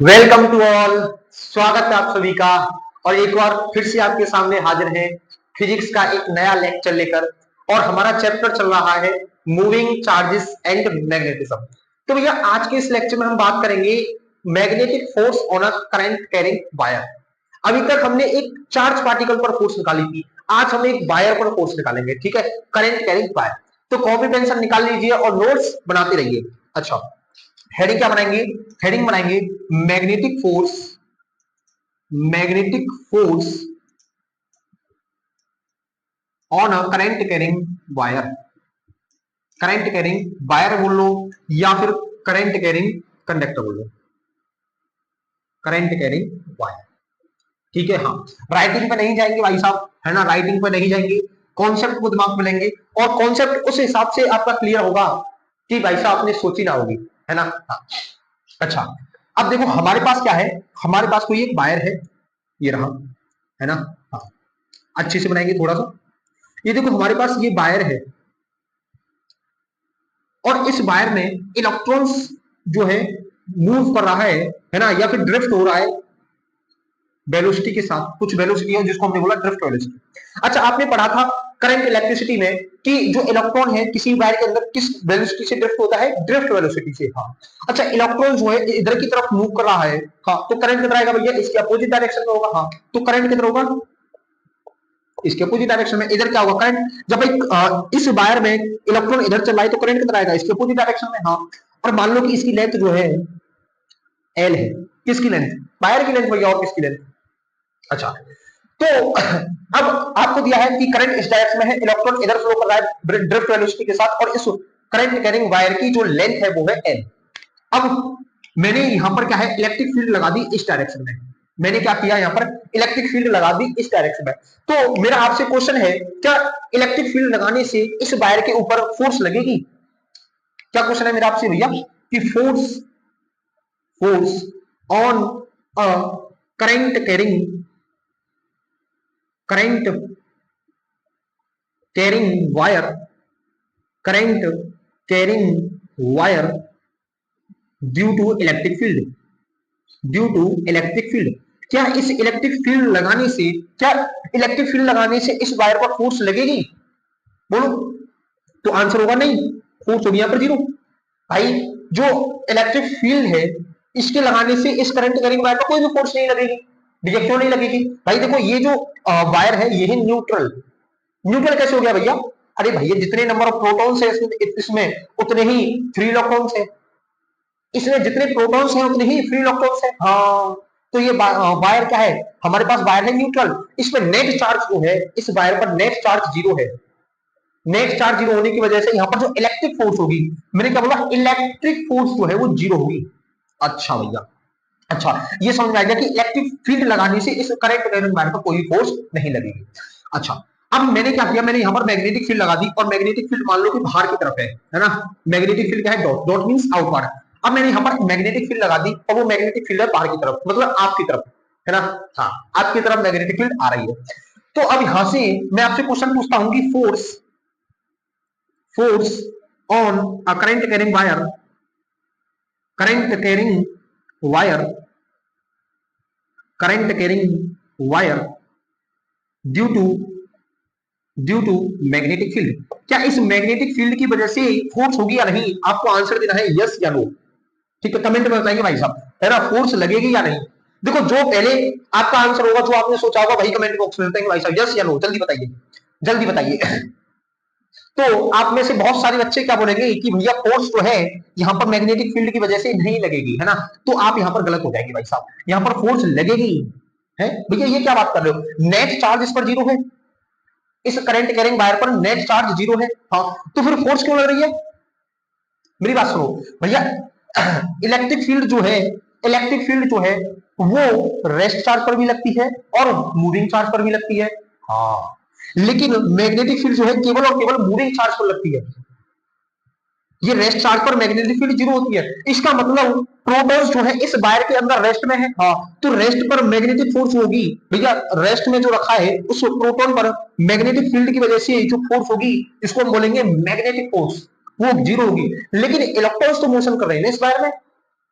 Welcome to all. स्वागत है आप सभी का। और एक बार फिर से आपके सामने हाजिर है फिजिक्स का एक नया लेक्चर लेकर। और हमारा चैप्टर चल रहा है मूविंग चार्जेस एंड मैग्नेटिज्म। तो भैया आज के इस लेक्चर में हम बात करेंगे magnetic force on a current carrying wire. अभी तक हमने एक चार्ज पार्टिकल पर फोर्स निकाली थी, आज हम एक वायर पर फोर्स निकालेंगे। ठीक है, करंट कैरिंग वायर। तो कॉपी पेंसिल निकाल लीजिए और नोट्स बनाते रहिए। अच्छा, हेडिंग क्या बनाएंगे? हेडिंग बनाएंगे magnetic force, magnetic force on a current carrying wire. Current carrying wire बोल लो या फिर करंट कैरिंग कंडक्टर बोल लो, करंट कैरिंग वायर। ठीक है, हाँ। राइटिंग पे नहीं जाएंगे भाई साहब, है ना, राइटिंग पे नहीं जाएंगे। कॉन्सेप्ट को दिमाग में लेंगे और कॉन्सेप्ट उस हिसाब से आपका क्लियर होगा कि भाई साहब आपने सोची ना होगी, है ना। हाँ। अच्छा, अब देखो हमारे पास क्या है, हमारे पास कोई एक वायर है, ये रहा, है ना। हाँ, अच्छे से बनाएंगे थोड़ा सा। ये देखो हमारे पास ये वायर है और इस वायर में इलेक्ट्रॉन्स जो है मूव कर रहा है ना, या फिर ड्रिफ्ट हो रहा है वेलोसिटी के साथ। कुछ वेलोसिटी है जिसको हमने बोला ड्रिफ्ट वेलोसिटी। अच्छा, आपने पढ़ा था करंट इलेक्ट्रिसिटी में कि जो इलेक्ट्रॉन है किसी वायर के अंदर किस वेलोसिटी से ड्रिफ्ट होता है? ड्रिफ्ट वेलोसिटी से। हाँ। अच्छा, इलेक्ट्रॉन जो है इधर की तरफ मूव कर रहा है, हाँ, तो करंट किधर आएगा भैया? इसके अपोजिट डायरेक्शन में होगा। हाँ, तो करंट किधर होगा? इसके अपोजिट डायरेक्शन में। इधर क्या होगा? करंट जब एक इस वायर में इलेक्ट्रॉन इधर चल रहा है तो करंट किधर आएगा? इसके अपोजिट डायरेक्शन में। हाँ। और मान लो कि इसकी लेंथ जो है एल है। किसकी लेंथ? वायर की लेंथ भैया, और किसकी लेंथ? अच्छा, तो अब आपको दिया है कि करंट इस डायरेक्शन में है, इलेक्ट्रॉन इधर फ्लो कर रहा है ड्रिफ्ट वेलोसिटी के साथ, और इस करंट कैरिंग वायर की जो लेंथ है वो है एल। अब मैंने यहां पर क्या है, इलेक्ट्रिक फील्ड लगा दी इस डायरेक्शन में। मैंने क्या किया, यहां पर इलेक्ट्रिक फील्ड लगा दी इस डायरेक्शन में। तो मेरा आपसे क्वेश्चन है, क्या इलेक्ट्रिक फील्ड लगाने से इस वायर के ऊपर फोर्स लगेगी? क्या क्वेश्चन है मेरा आपसे भैया कि force, force on a current carrying, current carrying wire, current carrying wire due to electric field, due to electric field. क्या इस इलेक्ट्रिक फील्ड लगाने से, क्या इलेक्ट्रिक फील्ड लगाने से इस वायर पर फोर्स लगेगी? बोलो। तो आंसर होगा नहीं, फोर्स होगी यहां पर जीरो। भाई, जो इलेक्ट्रिक फील्ड है इसके लगाने से इस करंट कैरिंग वायर पर कोई भी फोर्स नहीं लगेगी। भैया क्यों नहीं लगेगी? भाई देखो, ये जो वायर है ये है न्यूट्रल। न्यूट्रल कैसे हो गया भैया? अरे भैया, जितने नंबर ऑफ प्रोटॉन्स है इसमें उतने ही फ्री इलेक्ट्रॉन्स है। इसमें जितने प्रोटॉन्स हैं उतने ही फ्री इलेक्ट्रॉन्स है। हाँ, तो ये वायर क्या है? हमारे पास वायर है न्यूट्रल। इसमें नेट चार्ज जो है, इस वायर पर नेट चार्ज जीरो है। नेट चार्ज जीरो होने की वजह से यहाँ पर जो इलेक्ट्रिक फोर्स होगी, मैंने क्या बोला, इलेक्ट्रिक फोर्स जो है वो जीरो होगी। अच्छा भैया, अच्छा, ये समझ में आ गया कि इलेक्ट्रिक फील्ड लगाने से इस करंट कैरिंग वायर पर कोई फोर्स नहीं लगेगी। अच्छा, अब मैंने क्या किया, मैंने यहाँ पर मैग्नेटिक फील्ड लगा दी, और मैग्नेटिक फील्ड मान लो कि बाहर की तरफ है ना। मैग्नेटिक फील्ड क्या है? Dot, dot means outward. अब मैंने यहाँ पर मैग्नेटिक फील्ड लगा दी और वो मैग्नेटिक फील्ड है बाहर की तरफ, मतलब आपकी तरफ, है ना। हाँ, आपकी तरफ मैग्नेटिक फील्ड आ रही है। तो अब यहां से मैं आपसे क्वेश्चन पूछता हूं कि force, force on a current carrying wire, current carrying wire, current carrying wire due to, due to magnetic field. क्या इस मैग्नेटिक फील्ड की वजह से फोर्स होगी या नहीं? आपको आंसर देना है यस या नो। ठीक है, कमेंट में बताएंगे भाई साहब, है ना, फोर्स लगेगी या नहीं। देखो, जो पहले आपका आंसर होगा, जो आपने सोचा होगा, वही कमेंट बॉक्स में बताएंगे भाई साहब, यस या नो। जल्दी बताइए, जल्दी बताइए। तो आप में से बहुत सारे बच्चे क्या बोलेंगे कि भैया फोर्स जो है यहाँ पर मैग्नेटिक फील्ड की वजह से नहीं लगेगी, है ना। तो आप यहाँ पर गलत हो जाएंगे भाई साहब, यहाँ पर फोर्स लगेगी। है भैया, ये क्या बात कर रहे हो? नेट चार्ज इस पर जीरो है, इस करंट कैरिंग वायर पर नेट चार्ज जीरो है। हाँ, तो फिर फोर्स क्यों लग रही है? मेरी बात सुनो भैया, इलेक्ट्रिक फील्ड जो है, इलेक्ट्रिक फील्ड जो है वो रेस्ट चार्ज पर भी लगती है और मूविंग चार्ज पर भी लगती है। हाँ, लेकिन मैग्नेटिक फील्ड जो है केवल और केवल मूविंग चार्ज पर लगती है। ये रेस्ट चार्ज पर मैग्नेटिक फील्ड जीरो होती है। इसका मतलब प्रोटॉन्स जो है इस वायर के अंदर रेस्ट में है। हाँ, तो रेस्ट पर मैग्नेटिक फोर्स होगी भैया। रेस्ट में जो रखा है उस प्रोटॉन पर मैग्नेटिक फील्ड की वजह से जो फोर्स होगी इसको हम बोलेंगे मैग्नेटिक फोर्स, वो जीरो होगी। लेकिन इलेक्ट्रॉन्स तो मोशन कर रहे हैं ना इस वायर में,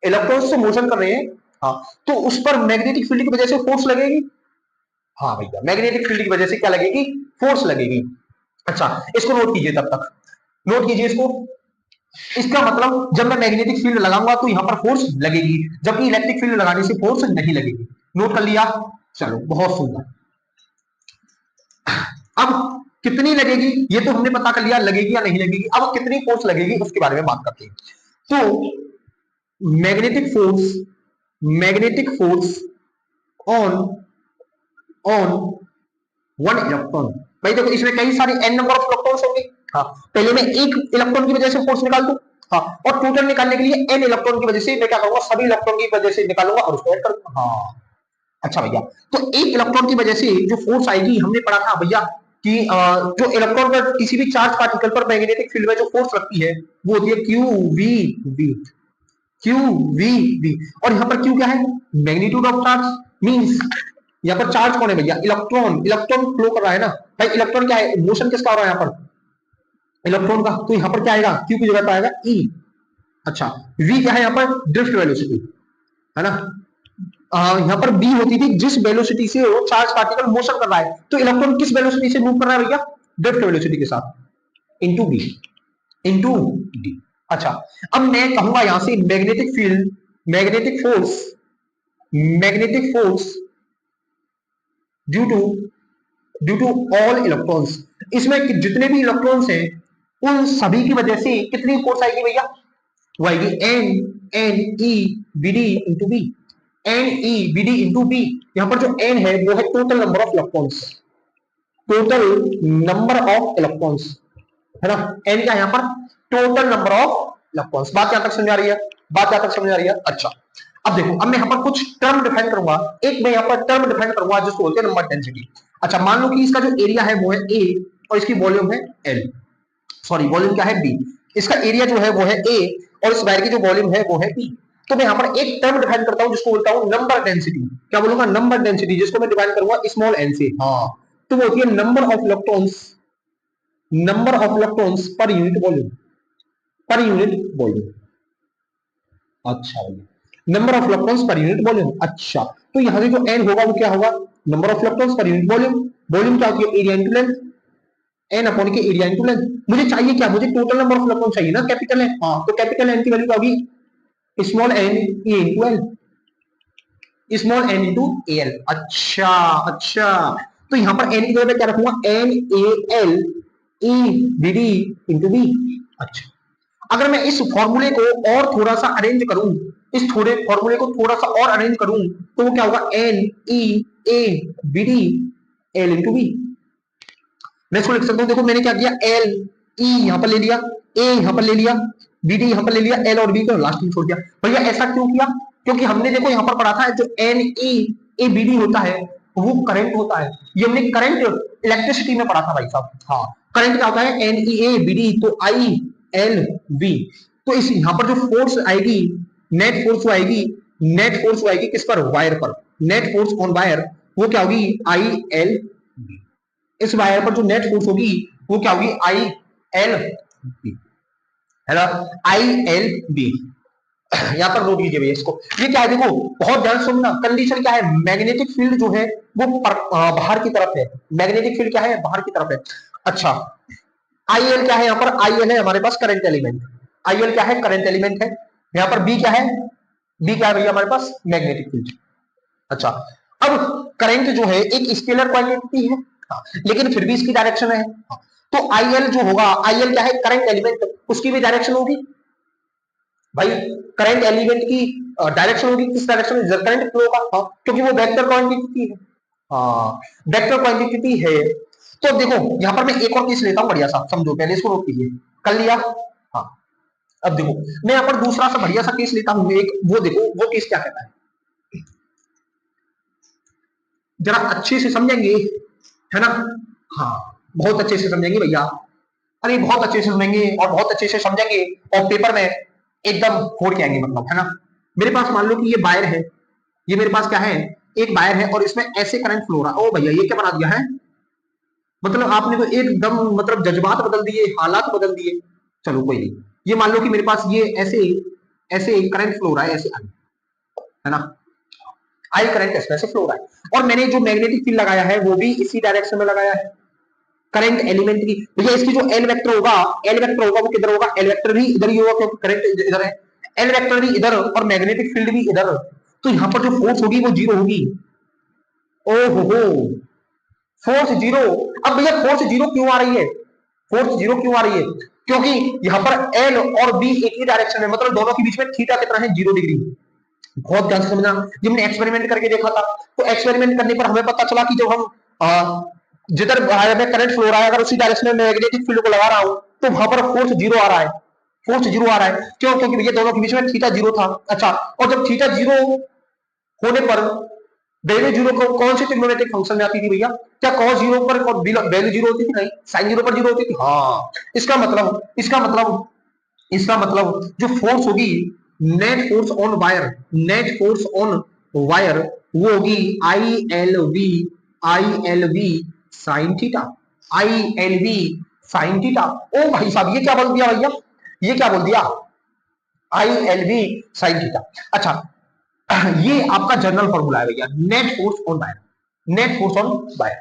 इलेक्ट्रॉन्स तो मोशन कर रहे हैं। हाँ, तो उस पर मैग्नेटिक फील्ड की वजह से फोर्स लगेगी। हाँ भैया, मैग्नेटिक फील्ड की वजह से क्या लगेगी, फोर्स लगेगी। अच्छा, इसको नोट कीजिए, तब तक नोट कीजिए इसको। इसका मतलब जब मैं मैग्नेटिक फील्ड लगाऊंगा तो यहां पर फोर्स लगेगी, जबकि इलेक्ट्रिक फील्ड लगाने से फोर्स नहीं लगेगी। नोट कर लिया, चलो बहुत सुंदर। अब कितनी लगेगी ये तो हमने पता कर लिया, लगेगी या नहीं लगेगी। अब कितनी फोर्स लगेगी उसके बारे में बात करते हैं। तो magnetic force on on one electron. भाई देखो, इसमें कई सारे एन नंबर ऑफ इलेक्ट्रॉन्स होंगे। हाँ, पहले मैं एक इलेक्ट्रॉन की वजह से फोर्स निकाल दूं। हाँ, और टोटल निकालने के लिए एन इलेक्ट्रॉन की वजह से मैं क्या करूंगा, सभी इलेक्ट्रॉन की वजह से निकालूंगा और उसको ऐड करूंगा। हाँ, अच्छा भैया, तो एक इलेक्ट्रॉन की वजह से जो फोर्स आएगी, हमने पढ़ा था भैया कि जो इलेक्ट्रॉन पर किसी भी चार्ज पार्टिकल पर मैग्नेटिक फील्ड में जो फोर्स लगती है वो होती है q v v. Q v v, और यहाँ पर क्यू क्या है, मैग्नीट्यूड ऑफ चार्ज। मींस यहाँ पर चार्ज कौन है भैया, इलेक्ट्रॉन। इलेक्ट्रॉन फ्लो कर रहा है ना भाई, इलेक्ट्रॉन क्या है, मोशन किसका हो रहा है यहाँ पर, इलेक्ट्रॉन का। तो यहाँ पर क्या आएगा, क्यू की जगह पर आएगा ई। अच्छा, वी क्या है यहाँ पर, ड्रिफ्ट वेलोसिटी, है ना। यहाँ पर बी होती थी जिस वेलोसिटी से वो चार्ज पार्टिकल मोशन कर रहा है, तो इलेक्ट्रॉन किस वेलोसिटी से मूव कर रहा है भैया, ड्रिफ्ट वेलोसिटी के साथ, इंटू बी, इंटू डी। अच्छा, अब मैं कहूंगा यहां से magnetic field, magnetic force due to all electrons. इसमें जितने भी इलेक्ट्रॉन्स हैं उन सभी की वजह से कितनी फोर्स आएगी भैया, वो आएगी n n e B d into B. N e B d into B. यहां पर जो एन है वो है total number of electrons, total number of electrons, है ना। एन क्या है यहाँ पर, टोटल नंबर ऑफ इलेक्ट्रॉन्स। बात यहां तक समझ आ रही है, बात यहां तक समझ आ रही है। अच्छा, अब देखो, अब मैं यहाँ पर कुछ टर्म डिफाइन करूंगा। एक मैं यहाँ पर टर्म डिफाइन करूंगा जिसको बोलते हैं नंबर डेंसिटी। अच्छा, मान लो कि इसका जो एरिया है वो है ए और इसकी वॉल्यूम है एल, सॉरी वॉल्यूम क्या है बी। इसका एरिया जो है वो है ए और इस वायर की जो वॉल्यूम है वो है बी। तो मैं यहाँ पर एक टर्म डिफाइन करता हूं जिसको बोलता हूं नंबर डेंसिटी। क्या बोलूंगा, नंबर डेंसिटी, जिसको मैं डिफाइन करूंगा स्मॉल एन से। हाँ, तो वो होती है number of electrons, number of electrons पर unit volume, per unit volume. अच्छा, नंबर ऑफ इलेक्ट्रॉन्स पर यूनिट वॉल्यूम। अच्छा, तो यहां से जो एन होगा वो क्या होगा, नंबर ऑफ इलेक्ट्रॉन्स पर यूनिट वॉल्यूम। वॉल्यूम क्या होती है, area into length, n upon के एरिया इंटू लेंथ। मुझे चाहिए क्या, मुझे टोटल नंबर ऑफ इलेक्ट्रॉन चाहिए ना, कैपिटल है। हाँ, तो कैपिटल एन की वैल्यू क्या होगी, small n A into l, small n into l. अच्छा अच्छा, तो यहां पर एन की जगह क्या रखूंगा, n A l e B d into B. अच्छा, अगर मैं इस फॉर्मूले को और थोड़ा सा अरेंज करूं, इस थोड़े फॉर्मूले को थोड़ा सा और अरेंज करूं, तो वो क्या होगा, n E A B d l into B. मैं इसको लिख सकता हूं, देखो मैंने क्या किया, एल ई यहां पर ले लिया, ए यहां पर ले लिया, बी डी यहां पर ले लिया, एल और बी को लास्ट में छोड़ दिया। भैया ऐसा क्यों किया, क्योंकि हमने देखो यहां पर पढ़ा था जो n E A B d होता है वो करंट होता है। ये हमने करंट इलेक्ट्रिसिटी में पढ़ा था भाई साहब। हाँ, करंट क्या होता है, N E A B D, तो आई एल बी। तो इस यहां पर जो फोर्स आएगी, नेट फोर्स आएगी, नेट फोर्स आएगी किस पर, वायर पर। नेट फोर्स ऑन वायर वो क्या होगी, आई एल बी। इस वायर पर जो नेट फोर्स होगी वो क्या होगी, आई एल बी, है ना, आई एल बी। यहां पर नोट कीजिए भैया इसको। ये क्या है, देखो बहुत ध्यान सुनना, कंडीशन क्या है, मैग्नेटिक फील्ड जो है वो बाहर की तरफ है। मैग्नेटिक फील्ड क्या है, बाहर की तरफ है। अच्छा, आई एल क्या है, यहाँ पर आई एल है हमारे पास करंट एलिमेंट। आई एल क्या है, करंट एलिमेंट है। यहाँ पर बी क्या है, बी क्या है भैया हमारे पास, मैग्नेटिक फील्ड। अच्छा, अब करंट जो है एक स्केलर क्वांटिटी है। हाँ, लेकिन फिर भी इसकी डायरेक्शन है। हाँ, तो आई एल जो होगा, आई एल क्या है, करंट एलिमेंट, उसकी भी डायरेक्शन होगी भाई। करंट एलिमेंट की डायरेक्शन होगी किस डायरेक्शन में, करंट फ्लो का। हाँ, क्योंकि वो वेक्टर क्वांटिटी है। हाँ, वेक्टर क्वांटिटी है। तो देखो यहां पर मैं एक और केस लेता हूं बढ़िया सा, समझो, पहले इसको नोट कीजिए, कर लिया। हाँ, अब देखो मैं यहां पर दूसरा सा बढ़िया सा केस लेता हूं एक, वो देखो वो केस क्या कहता है, जरा अच्छे से समझेंगे, है ना। हाँ, बहुत अच्छे से समझेंगे भैया, अरे बहुत अच्छे से समझेंगे और बहुत अच्छे से समझेंगे और पेपर में एकदम फोड़ के आएंगे, मतलब, है ना। मेरे पास मान लो कि ये वायर है, ये मेरे पास क्या है, एक वायर है और इसमें ऐसे करंट फ्लो हो रहा है। ओ भैया ये क्या बना दिया है, मतलब आपने तो एकदम मतलब जज्बात बदल दिए, हालात बदल दिए। चलो कोई नहीं, ये मान लो कि मेरे पास ये ऐसे ऐसे करंट फ्लो हो रहा है, ऐसे है ना। आई करंट इसमें से फ्लो हो रहा है, और मैंने जो मैग्नेटिक फील्ड लगाया है वो भी इसी डायरेक्शन में लगाया है करंट एलिमेंट की। भैया इसकी जो एल वेक्टर होगा, एल वेक्टर होगा वो किधर होगा, एल वेक्टर भी इधर ही होगा क्योंकि करंट इधर है, एल वेक्टर भी इधर और मैग्नेटिक फील्ड भी इधर, तो यहां पर जो फोर्स होगी वो जीरो होगी। ओहो, फोर्स जीरो। अब भैया फोर्स जीरो क्यों आ रही है, फोर्स जीरो क्यों आ रही है, क्योंकि यहां पर एल और बी एक ही डायरेक्शन में, मतलब दोनों के बीच में थीटा कितना है, 0 डिग्री। बहुत ध्यान से समझना, जब हमने एक्सपेरिमेंट करके देखा था, तो एक्सपेरिमेंट करने पर हमें पता चला कि जब हम जिधर वायर में करंट फ्लो रहा है, अगर उसी डायरेक्शन में मैग्नेटिक फील्ड को लगा रहा हूं, तो वहां पर फोर्स जीरो आ रहा है, फोर्स जीरो आ रहा है। क्यों, क्योंकि भैया दोनों के बीच में थीटा जीरो था। अच्छा, और जब थीटा जीरो होने पर वैल्यू जीरो को कौन से ट्रिग्नोमेट्रिक फंक्शन में आती थी भैया, क्या कॉस जीरो पर वैल्यू जीरो होती थी, नहीं, साइन जीरो पर जीरो होती थी। हाँ, इसका मतलब जो फोर्स होगी, net force on wire, net force on wire, वो होगी I L V sine theta, I L V sine theta. ओ भाई साहब, ये क्या बोल दिया भैया, ये क्या बोल दिया, I L V sine theta. अच्छा, ये आपका जनरल फॉर्मूला है भैया, net force on wire, net force on wire,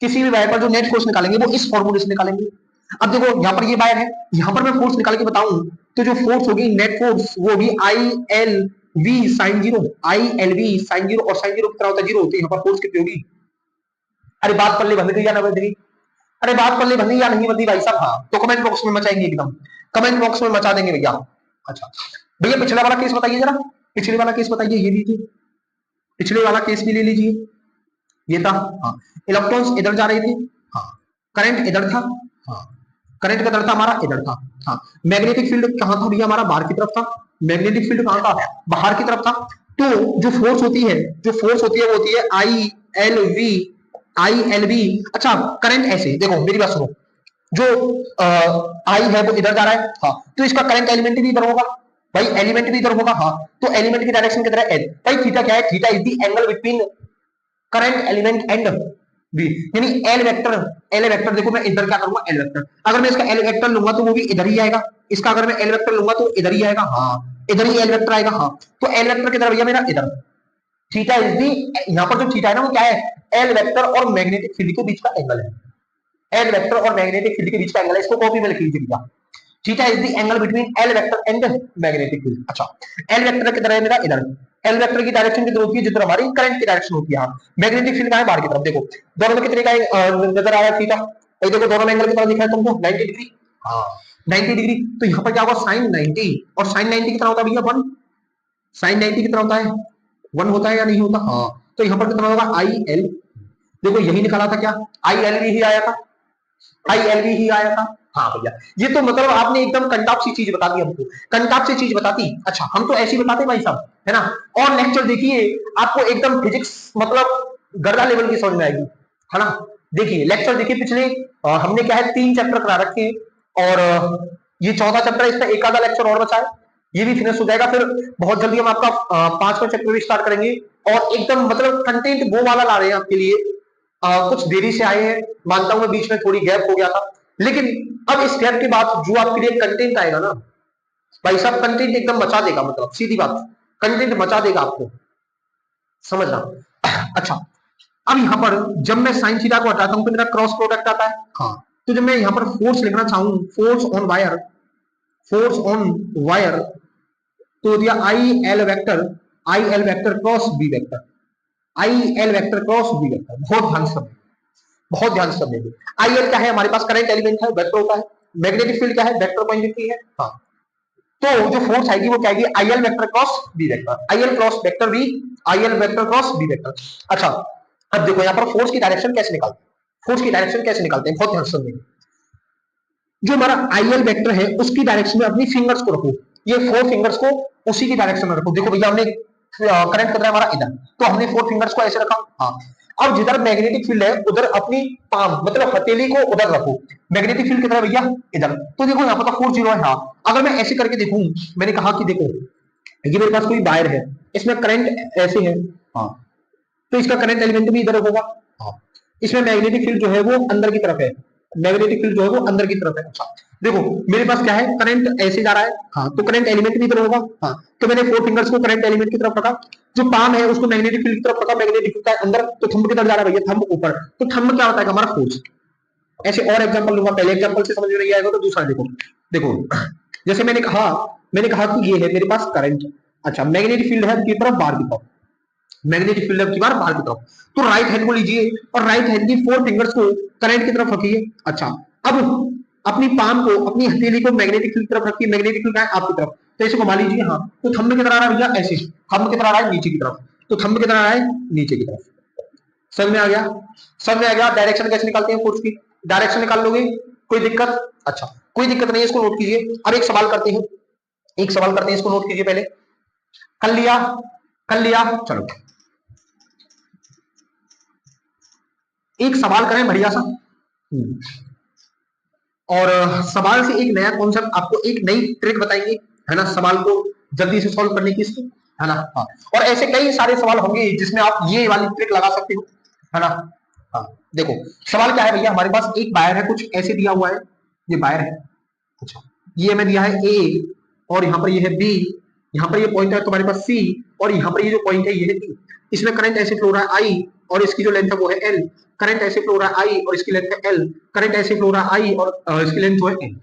किसी भी वायर पर जो नेट फोर्स निकालेंगे वो इस फॉर्मूले से निकालेंगे। अब देखो यहां पर ये वायर है, यहां पर मैं फोर्स निकाल के बताऊं, तो जो फोर्स होगी नेट फोर्स वो होगी I L V sine zero, I L V sine zero, और साइन जीरो कितना होता है, जीरो होती है, यहाँ पर फोर्स कितनी होगी। अरे बात पल्ले बंद गई या ना बंद गई, अरे बात पल्ले बंदी या नहीं बंदी भाई साहब, हाँ तो कमेंट बॉक्स में मचाएंगे एकदम, कमेंट बॉक्स में मचा देंगे भैया। अच्छा भैया पिछला वाला केस बताइए जरा, पिछले वाला केस बताइए, ये लीजिए, पिछले वाला केस भी ले लीजिए, ये था, हाँ, इलेक्ट्रॉन्स इधर जा रहे थे, हाँ, करंट इधर था, हाँ, करंट किधर था हमारा, इधर था, हाँ, मैग्नेटिक फील्ड कहां था भैया हमारा, बाहर की तरफ था, मैग्नेटिक फील्ड कहां था, बाहर की तरफ था। तो जो फोर्स होती है, जो फोर्स होती है वो होती है I L we, I L we. अच्छा, करंट ऐसे देखो, मेरी बात सुनो, जो आई है वो इधर जा रहा है, हाँ, तो इसका करंट एलिमेंट भी इधर होगा भाई, एलिमेंट भी इधर होगा, हाँ, तो एलिमेंट की डायरेक्शन किधर है, एल, भाई थीटा क्या है, theta is the angle between current element and B, यानी एल वेक्टर, एल वेक्टर देखो मैं इधर क्या करूंगा, एल वेक्टर, अगर मैं इसका एल वेक्टर लूंगा तो वो भी इधर ही आएगा, इसका अगर मैं एल वेक्टर लूंगा तो इधर ही आएगा, हाँ, इधर ही एल वेक्टर आएगा, हाँ, तो एल वेक्टर किधर भैया मेरा, इधर, थीटा इज दी, यहां पर जो थीटा है ना वो क्या है, एल वेक्टर और मैग्नेटिक फील्ड के बीच का एंगल है, एल वेक्टर और मैग्नेटिक फील्ड के बीच का एंगल है, इसको कॉपी में लिख लीजिए भैया, theta is the angle between L vector and magnetic field. अच्छा, एल वेक्टर किधर है मेरा, इधर, एल वेक्टर की डायरेक्शन किधर होती है, जिधर हमारी करंट की डायरेक्शन होती है, मैग्नेटिक फील्ड कहां है, बाहर की तरफ, देखो दोनों में कितने का नजर आ रहा है थीटा, ये देखो दोनों में एंगल कितना दिख रहा है तुमको, 90 डिग्री, हाँ 90 डिग्री, तो यहाँ पर क्या होगा साइन 90, और साइन 90 कितना होता है भैया, 1, साइन 90 कितना होता है, 1 होता है या नहीं होता, हाँ, तो यहाँ पर कितना होगा, आई एल, देखो यही निकाला था क्या, आई एल ही आया था, आई एल ही आया था, हाँ भैया, ये तो मतलब आपने एकदम कंटाप सी चीज बता दी हमको, कंटाप सी चीज बताती, अच्छा हम तो ऐसी बताते भाई साहब, है ना, और लेक्चर देखिए आपको एकदम फिजिक्स मतलब गर्दा लेवल की समझ में आएगी, है ना, देखिए लेक्चर देखिए पिछले हमने क्या है 3 चैप्टर करा रखे हैं, और ये 14 चैप्टर, इसका एक आधा लेक्चर और बचा है, ये भी फिनिश हो जाएगा, फिर बहुत जल्दी हम आपका 5वां चैप्टर भी स्टार्ट करेंगे, और एकदम मतलब कंटेंट वो वाला ला रहे हैं आपके लिए, कुछ देरी से आए हैं, मानता हूं मैं बीच में थोड़ी गैप हो गया था, लेकिन अब इस गैप के बाद जो आपके लिए कंटेंट आएगा ना भाई साहब, कंटेंट एकदम मचा देगा, मतलब सीधी बात, कंटेंट मचा देगा आपको, समझना। अच्छा, अब यहाँ पर जब मैं साइन थीटा को हटाता हूं तो मेरा क्रॉस प्रोडक्ट आता है, हाँ, तो जब मैं यहाँ पर फोर्स लिखना चाहूं, force on wire, force on wire, तो दिया I L vector, I L vector cross B vector, I L vector cross B vector, बहुत ध्यान से, बहुत ध्यान से समझेंगे। आईएल क्या है, हमारे पास करंट एलिमेंट है, वेक्टर होता है, मैग्नेटिक फील्ड क्या है, वेक्टर क्वांटिटी है, हाँ, तो जो फोर्स आएगी वो क्या आएगी, IL vector cross B vector, IL cross vector B, IL vector cross B vector. अच्छा, अब देखो यहाँ पर फोर्स की डायरेक्शन कैसे निकालते हैं, फोर्स की डायरेक्शन कैसे निकालते हैं, बहुत ध्यान से समझेंगे। जो हमारा आईएल वेक्टर है उसकी डायरेक्शन में अपनी फिंगर्स को रखो, ये 4 फिंगर्स को उसी की डायरेक्शन में रखो, देखो भैया हमने करंट कितना है हमारा इधर, तो हमने 4 फिंगर्स को ऐसे रखा, हाँ, अब जिधर मैग्नेटिक फील्ड है उधर अपनी पाम मतलब हथेली को उधर रखो, मैग्नेटिक फील्ड कितना है भैया, इधर, तो देखो यहाँ पर तो 4 जीरो है, हाँ, अगर मैं ऐसे करके देखूं, मैंने कहा कि देखो ये मेरे पास कोई वायर है, इसमें करंट ऐसे है, हाँ, तो इसका करंट एलिमेंट भी इधर होगा, हाँ, इसमें मैग्नेटिक फील्ड जो है वो अंदर की तरफ है, मैग्नेटिक फील्ड जो है वो अंदर की तरफ है। अच्छा देखो मेरे पास क्या है, करंट ऐसे जा रहा है, हाँ तो करंट एलिमेंट की तरफ होगा, हाँ तो मैंने 4 फिंगर्स को करंट एलिमेंट की तरफ रखा, जो पाम है उसको मैग्नेटिक फील्ड की तरफ रखा, मैग्नेटिक फील्ड का अंदर, तो थंब की तरफ जा रहा है भैया, थंब ऊपर, तो थंब क्या होता है हमारा फोर्स। ऐसे और एग्जांपल लूंगा, पहले एग्जांपल से समझ में नहीं आएगा तो दूसरा देखो। देखो जैसे मैंने कहा कि ये है मेरे पास करंट, अच्छा मैग्नेटिक फील्ड है की तरफ, बाहर की तरफ, मैग्नेटिक फील्ड की बार बाहर की तरफ, तो राइट हैंड को लीजिए और राइट हैंड की 4 फिंगर्स को करंट की तरफ रखिए। अच्छा अब अपनी पाम को, अपनी हथेली को मैग्नेटिक फील्ड की तरफ रखिए, मैग्नेटिक फील्ड है आपकी तरफ, तो इसे घुमा लीजिए, हाँ तो थंब की तरह आ रहा है भैया, ऐसे थंब की तरह आ रहा है नीचे की तरफ, तो थंब की तरह आ रहा है नीचे की तरफ। समझ में आ गया, समझ में आ गया। डायरेक्शन कैसे निकालते हैं फोर्स की, डायरेक्शन निकाल लोगे, कोई दिक्कत, अच्छा कोई दिक्कत नहीं है, इसको नोट कीजिए। अब एक सवाल करते हैं, एक सवाल करते हैं, इसको नोट कीजिए पहले। कर लिया, कर लिया, चलो एक सवाल करें बढ़िया सा, और सवाल से एक नया कॉन्सेप्ट, आपको एक नई ट्रिक बताएंगे, है ना, सवाल को जल्दी से सॉल्व करने की इसकी, है ना, हाँ और ऐसे कई सारे सवाल होंगे जिसमें आप ये वाली ट्रिक लगा सकते हो, है ना। हाँ देखो सवाल क्या है भैया, हमारे पास एक वायर है, कुछ ऐसे दिया हुआ है, ये वायर है, अच्छा ये हमें दिया है ए, और यहाँ पर ये है बी, यहाँ पर ये पॉइंट है तुम्हारे पास सी, और यहाँ पर ये जो पॉइंट है ये है डी। इसमें करंट ऐसे फ्लो रहा है आई, और इसकी जो लेंथ है वो है एल, करंट ऐसे फ्लो रहा है आई और इसकी लेंथ है एल, करंट ऐसे फ्लो रहा है आई और इसकी लेंथ जो है एल।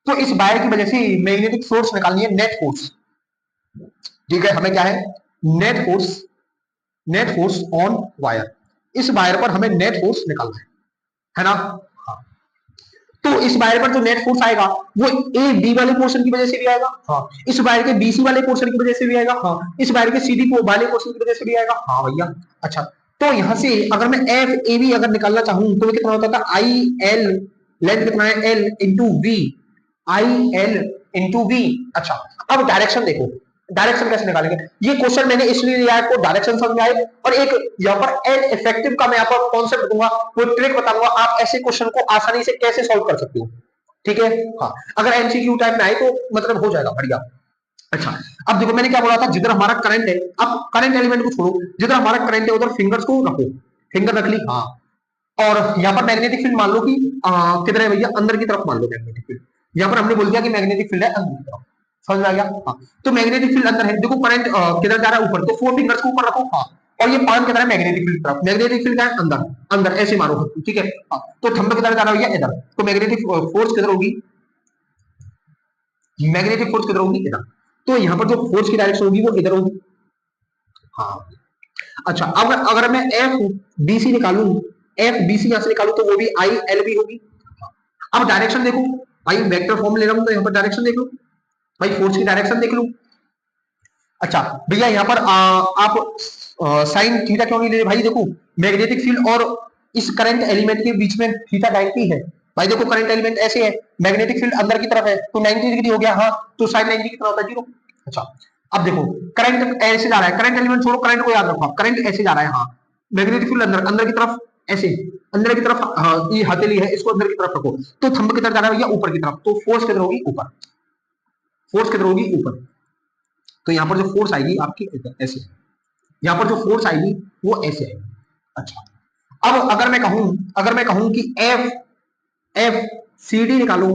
तो इस वायर की वजह से मैग्नेटिक फोर्स निकालनी है, नेट फोर्स, ठीक है, हमें क्या है, net force, net force on wire, इस वायर पर हमें नेट फोर्स निकालना है ना। हाँ तो इस वायर पर जो नेट फोर्स आएगा वो ए बी वाले पोर्शन की वजह से भी आएगा, हाँ इस वायर के बी सी वाले पोर्शन की वजह से भी आएगा, हाँ इस वायर के सी डी वाले पोर्शन की वजह से भी आएगा, हाँ भैया। अच्छा तो यहां से अगर मैं एफ ए बी अगर निकालना चाहूं तो कितना होता था, आई एल, लेंथ कितना है L into V, I L into V. अच्छा अब डायरेक्शन देखो, डायरेक्शन कैसे निकालेंगे, ये क्वेश्चन मैंने इसलिए लिया है आपको डायरेक्शन समझ में आए, और एक यहाँ पर एल इफेक्टिव का मैं आपको कॉन्सेप्ट दूंगा, वो ट्रिक बताऊंगा, आप ऐसे क्वेश्चन को आसानी से कैसे सॉल्व कर सकते हो, ठीक है। हाँ अगर एमसीक्यू टाइप में आए तो मतलब हो जाएगा बढ़िया। अच्छा अब देखो मैंने क्या बोला था, जिधर हमारा करंट है, अब करंट एलिमेंट को छोड़ो, जिधर हमारा करंट है उधर फिंगर्स को रखो, फिंगर रख ली, हाँ और यहाँ पर मैग्नेटिक फील्ड मान लो कि किधर है भैया, अंदर की तरफ मान लो मैग्नेटिक फील्ड, यहाँ पर हमने बोल दिया कि मैग्नेटिक फील्ड है अंदर की तरफ, समझ में आ गया, हाँ तो मैग्नेटिक फील्ड अंदर है, देखो करंट किधर जा रहा है ऊपर, तो 4 फिंगर्स को ऊपर रखो, हाँ और ये पान किधर है, मैग्नेटिक फील्ड तरफ, मैग्नेटिक फील्ड का है अंदर, अंदर ऐसे मारो, ठीक है, हाँ तो थंब किधर जा रहा है भैया इधर, तो मैग्नेटिक फोर्स किधर होगी, मैग्नेटिक फोर्स किधर होगी इधर, तो यहाँ पर जो फोर्स की डायरेक्शन होगी वो इधर होगी, हाँ अच्छा अब अगर मैं एफ बी सी निकालू, एफ बी सी यहां से निकालू तो वो भी आई एल बी होगी। अब डायरेक्शन देखो भाई, वेक्टर फॉर्म ले रहा हूं तो यहाँ पर डायरेक्शन देख लो भाई, फोर्स की डायरेक्शन देख लो। अच्छा भैया यहाँ पर आप साइन थीटा क्यों नहीं ले रहे भाई, देखो मैग्नेटिक फील्ड और इस करंट एलिमेंट के बीच में थीटा 90 है भाई, देखो करंट एलिमेंट ऐसे है, मैग्नेटिक फील्ड अंदर की तरफ है तो 90 डिग्री हो गया, हाँ तो साइन 90 कितना होता है, 0। अच्छा अब देखो करंट ऐसे जा रहा है, करंट एलिमेंट छोड़ो, करंट को याद रखो, करंट ऐसे जा रहा है, हाँ मैग्नेटिक फील्ड अंदर, अंदर की तरफ ऐसे, अंदर की तरफ, हाँ ये हथेली है इसको अंदर की तरफ रखो, तो थंब की तरफ जा रहा है भैया ऊपर की तरफ, तो फोर्स किधर होगी ऊपर, फोर्स किधर होगी ऊपर, तो यहाँ पर जो फोर्स आएगी आपकी ऐसे, यहाँ पर जो फोर्स आएगी वो ऐसे आएगी। अच्छा अब अगर मैं कहूं कि एफ एफ सी डी निकालो,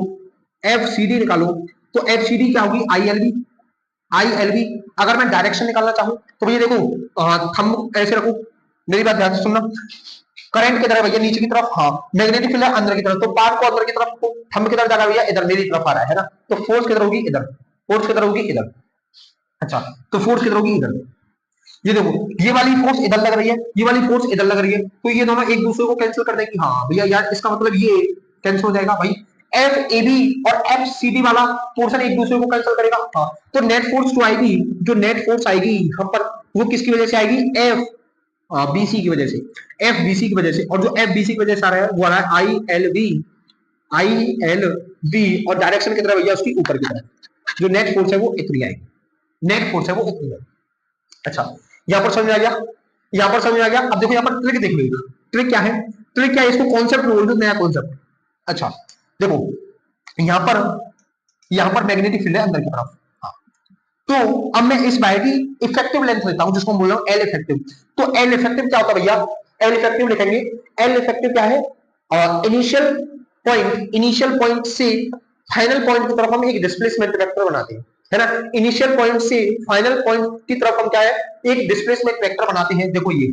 एफ सी डी निकालो, तो एफ सी डी क्या होगी, I L B, I L B. अगर मैं डायरेक्शन निकालना चाहूं तो ये देखो थंब ऐसे रखो, मेरी बात ध्यान से सुनना, करंट किधर है भैया नीचे की तरफ, हाँ मैग्नेटिक फील्ड है अंदर की तरफ, तो पार्ट को अंदर की तरफ, थंब किधर जा रहा है भैया इधर मेरी तरफ आ रहा है ना, तो फोर्स किधर होगी इधर, फोर्स किधर होगी इधर। अच्छा तो फोर्स किधर होगी इधर, ये देखो ये वाली फोर्स इधर लग रही है, ये वाली फोर्स इधर लग रही है, तो ये दोनों एक दूसरे को कैंसिल कर देंगे, हाँ भैया यार इसका मतलब ये कैंसिल हो जाएगा भाई, एफ ए बी और एफ सी डी वाला पोर्शन एक दूसरे को कैंसिल करेगा, हाँ तो नेट फोर्स जो आएगी, जो नेट फोर्स आएगी यहाँ पर वो किसकी वजह से आएगी, एफ बी सी की वजह से, एफ बी सी की वजह से, और जो एफ बी सी की वजह से आ रहा है वो आ रहा है I L B, I L B, और डायरेक्शन की तरफ भैया उसकी ऊपर की तरफ, जो नेट फोर्स है वो इतनी आएगी, नेट फोर्स है वो इतनी आएगी। अच्छा यहां पर समझ में आ गया, यहां पर समझ में आ गया। अब देखो यहां पर ट्रिक देख लो, ट्रिक क्या है, ट्रिक क्या है, इसको कॉन्सेप्ट बोल दो, नया कॉन्सेप्ट। अच्छा देखो यहां पर मैग्नेटिक फील्ड है अंदर की तरफ, हाँ तो अब मैं इस वायर की इफेक्टिव लेंथ लेता हूं जिसको हम बोल रहे हैं एल इफेक्टिव, तो एल इफेक्टिव क्या होता है भैया, एल इफेक्टिव लिखेंगे, एल इफेक्टिव क्या है, इनिशियल पॉइंट, इनिशियल पॉइंट से फाइनल पॉइंट की तरफ हम एक डिस्प्लेसमेंट वेक्टर बनाते हैं, है ना। इनिशियल पॉइंट से फाइनल पॉइंट की तरफ हम क्या है, एक डिस्प्लेसमेंट वेक्टर बनाते हैं, देखो ये।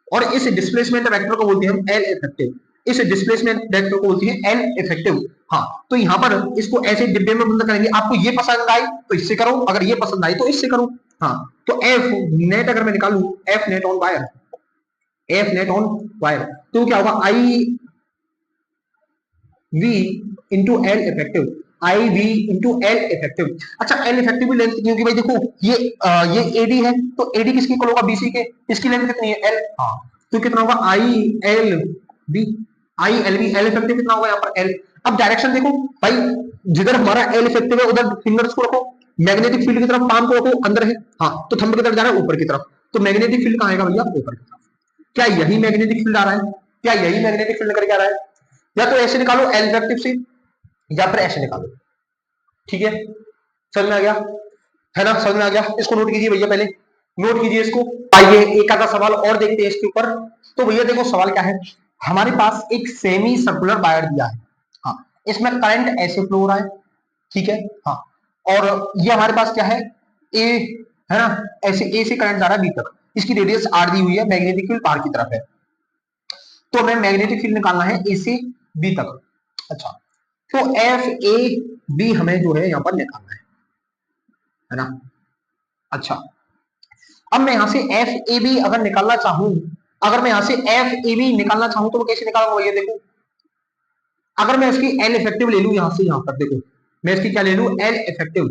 और इस डिस्प्लेसमेंट वेक्टर को बोलते हैं हम एल इफेक्टिव, इस डिस्प्लेसमेंट वेक्टर को बोलते हैं एल इफेक्टिव। हाँ, तो यहाँ पर इसको ऐसे डिब्बे में बंद करेंगे, आपको ये पसंद आई तो इससे करो, अगर ये पसंद आई तो इससे करो। हाँ, तो एफ नेट अगर मैं निकालू, F net on wire, F net on wire, तो क्या होगा, I V into L effective, I V into L effective. अच्छा, एल इफेक्टिव लेंथ कितनी होगी भाई, देखो ये एडी है, तो एडी किसकी इक्वल होगा, बीसी के, इसकी लेंथ कितनी है, एल। हाँ, तो कितना होगा, I L B, I L B, L effective कितना होगा यहाँ पर, एल। अब डायरेक्शन देखो भाई, जिधर हमारा एल इफेक्टिव है उधर फिंगर्स को रखो, मैग्नेटिक फील्ड की तरफ पाम को रखो, अंदर है। हाँ, तो थंब की तरफ जाना है, ऊपर की तरफ, तो मैग्नेटिक फील्ड कहाँ आएगा भैया, ऊपर की तरफ। क्या यही मैग्नेटिक फील्ड आ रहा है, क्या यही मैग्नेटिक फील्ड करके आ रहा है, या तो ऐसे निकालो एल इफेक्टिव से, या फिर ऐसे निकालो। ठीक है, समझ में आ गया, है ना, समझ में आ गया। इसको नोट कीजिए भैया, पहले नोट कीजिए इसको। आइए एक आधा सवाल और देखते हैं इसके ऊपर। तो भैया देखो सवाल क्या है, हमारे पास एक सेमी सर्कुलर वायर दिया है। हाँ, इसमें करंट ऐसे फ्लो हो रहा है, ठीक है। हाँ, और ये हमारे पास क्या है, ए, है ना, ऐसे ए से करंट जा रहा है बी तक, इसकी रेडियस आर दी हुई है, मैग्नेटिक फील्ड बाहर की तरफ है, तो हमें मैग्नेटिक फील्ड निकालना है ए से बी तक। अच्छा, तो एफ ए बी हमें जो है यहाँ पर निकालना है ना। अच्छा, अब मैं यहां से एफ ए बी अगर निकालना चाहूं, अगर मैं यहां से एफ ए बी निकालना चाहूं तो मैं कैसे निकालूंगा, ये देखो, अगर मैं इसकी एल इफेक्टिव ले लूं यहां से यहां पर, देखो मैं इसकी क्या ले लूं, एल इफेक्टिव,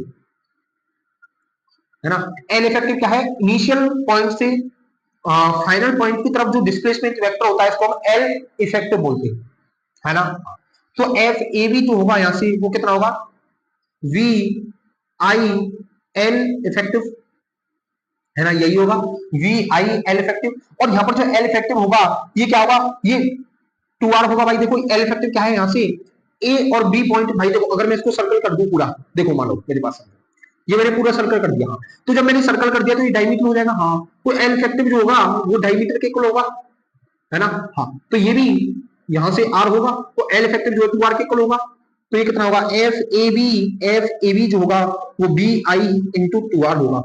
है ना। एल इफेक्टिव क्या है, इनिशियल पॉइंट से फाइनल पॉइंट की तरफ जो डिस्प्लेसमेंट वेक्टर होता है इसको हम एल इफेक्टिव बोलते हैं, है ना। तो एफ ए बी जो होगा यहां से वो कितना होगा, वी आई एल इफेक्टिव, है ना, यही होगा वी आई एल इफेक्टिव। और यहाँ पर जो एल इफेक्टिव होगा ये क्या होगा, ये 2r होगा भाई। देखो एल इफेक्टिव क्या है, यहाँ से ए और बी पॉइंट, भाई देखो अगर मैं इसको सर्कल कर दूं पूरा, देखो मान लो मेरे पास ये मैंने पूरा सर्कल कर दिया। हाँ, तो जब मैंने सर्कल कर दिया तो ये डायमीटर हो जाएगा। हाँ, तो एल इफेक्टिव जो होगा वो डायमीटर के इक्वल होगा, है ना। हाँ, तो ये भी यहां से आर होगा, तो एल इफेक्टिव जो है 2r के इक्वल होगा। तो ये कितना होगा, एफ ए बी जो होगा वो बी आई इंटू 2r होगा,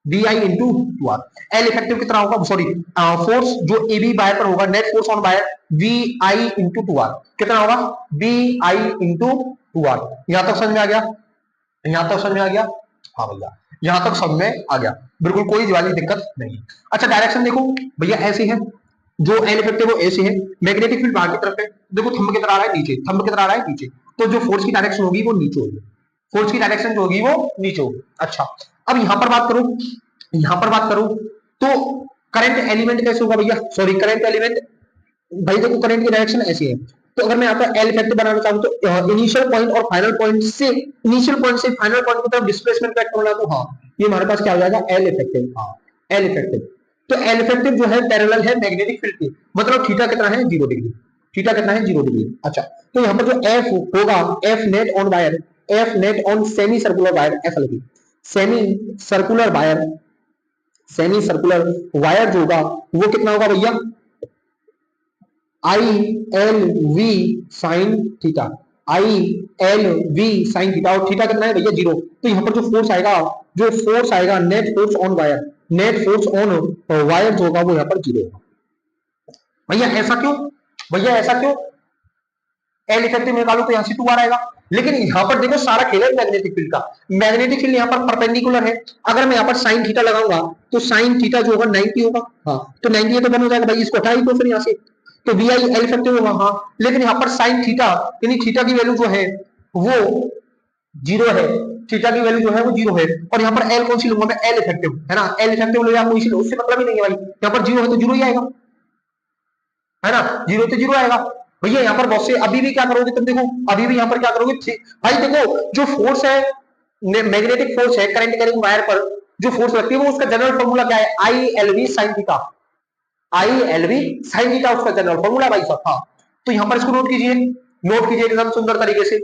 B I into 2r। L effective कितना होगा, सॉरी फोर्स जो ए बी वायर पर होगा, net force on wire, V I into 2r कितना होगा, बी आई इंटू 2r। यहां तक समझ में आ गया, यहां तक समझ में आ गया, हाँ भैया यहां तक समझ में आ गया, बिल्कुल कोई वाली दिक्कत नहीं। अच्छा, डायरेक्शन देखो भैया ऐसे है, जो एल इफेक्टिव वो ऐसे है, मैग्नेटिक फील्ड बाहर की तरफ है, देखो थंब किधर आ रहा है, नीचे, थंब किधर आ रहा है, नीचे, तो जो फोर्स की डायरेक्शन होगी वो नीचे होगी, फोर्स की डायरेक्शन जो होगी वो नीचे होगी। अच्छा, अब यहां पर बात करूं, यहां पर बात करूं तो करंट एलिमेंट कैसे होगा भैया, सॉरी करंट एलिमेंट, भाई देखो करंट की डायरेक्शन ऐसी है, तो अगर मैं यहाँ पर एल इफेक्टिव बनाना चाहूँ तो इनिशियल पॉइंट और फाइनल पॉइंट से, इनिशियल पॉइंट से फाइनल पॉइंट की तरफ डिस्प्लेसमेंट वेक्टर बना दूं, हाँ ये हमारे पास क्या हो जाएगा, एल इफेक्टिव। हाँ, एल इफेक्टिव, तो एल इफेक्टिव जो है पैरेलल है मैग्नेटिक फील्ड की, मतलब थीटा कितना है, 0 डिग्री, थीटा कितना है, 0 डिग्री। अच्छा, तो यहाँ पर जो एफ होगा, F net on wire, F net on semi circular wire, F लगी semi circular wire, semi circular wire जो होगा वो कितना होगा भैया, I L V sine theta, I L V sine theta, और थीटा कितना है भैया, 0। तो यहाँ पर जो फोर्स आएगा, जो फोर्स आएगा net force on wire, net force on wire जो होगा वो यहाँ पर 0 होगा। भैया ऐसा क्यों, भैया ऐसा क्यों, एल इफेक्टिव निकालो तो यहाँ से 2r आएगा, लेकिन यहाँ पर देखो सारा खेल है मैग्नेटिक फील्ड का, मैग्नेटिक फील्ड यहाँ पर परपेंडिकुलर है, अगर मैं यहाँ पर साइन थीटा लगाऊंगा तो साइन थीटा जो होगा 90 होगा। हाँ, तो 90 है तो बन हो जाएगा भाई, इसको हटाई तो फिर यहाँ से, तो वी आई एल इफेक्टिव होगा। हाँ, लेकिन यहाँ पर साइन थीटा यानी थीटा की वैल्यू जो है वो 0 है, थीटा की वैल्यू जो है वो 0 है, और यहाँ पर एल कौन सी लूंगा मैं, एल इफेक्टिव, है ना, एल इफेक्टिव ले आपको इसी, उससे मतलब ही नहीं है भाई, यहाँ पर 0 है तो 0 ही आएगा, है ना, 0 तो 0 आएगा। भैया यहाँ पर बहुत से अभी भी क्या करोगे तुम, देखो अभी भी यहाँ पर क्या करोगे भाई, देखो जो फोर्स है, मैग्नेटिक फोर्स है करंट कैरिंग वायर पर जो फोर्स लगती है वो उसका जनरल फॉर्मूला क्या है, I L V sine theta, I L V sine theta उसका जनरल फॉर्मूला भाई साहब। हाँ, तो यहाँ पर इसको नोट कीजिए, नोट कीजिए एकदम सुंदर तरीके से।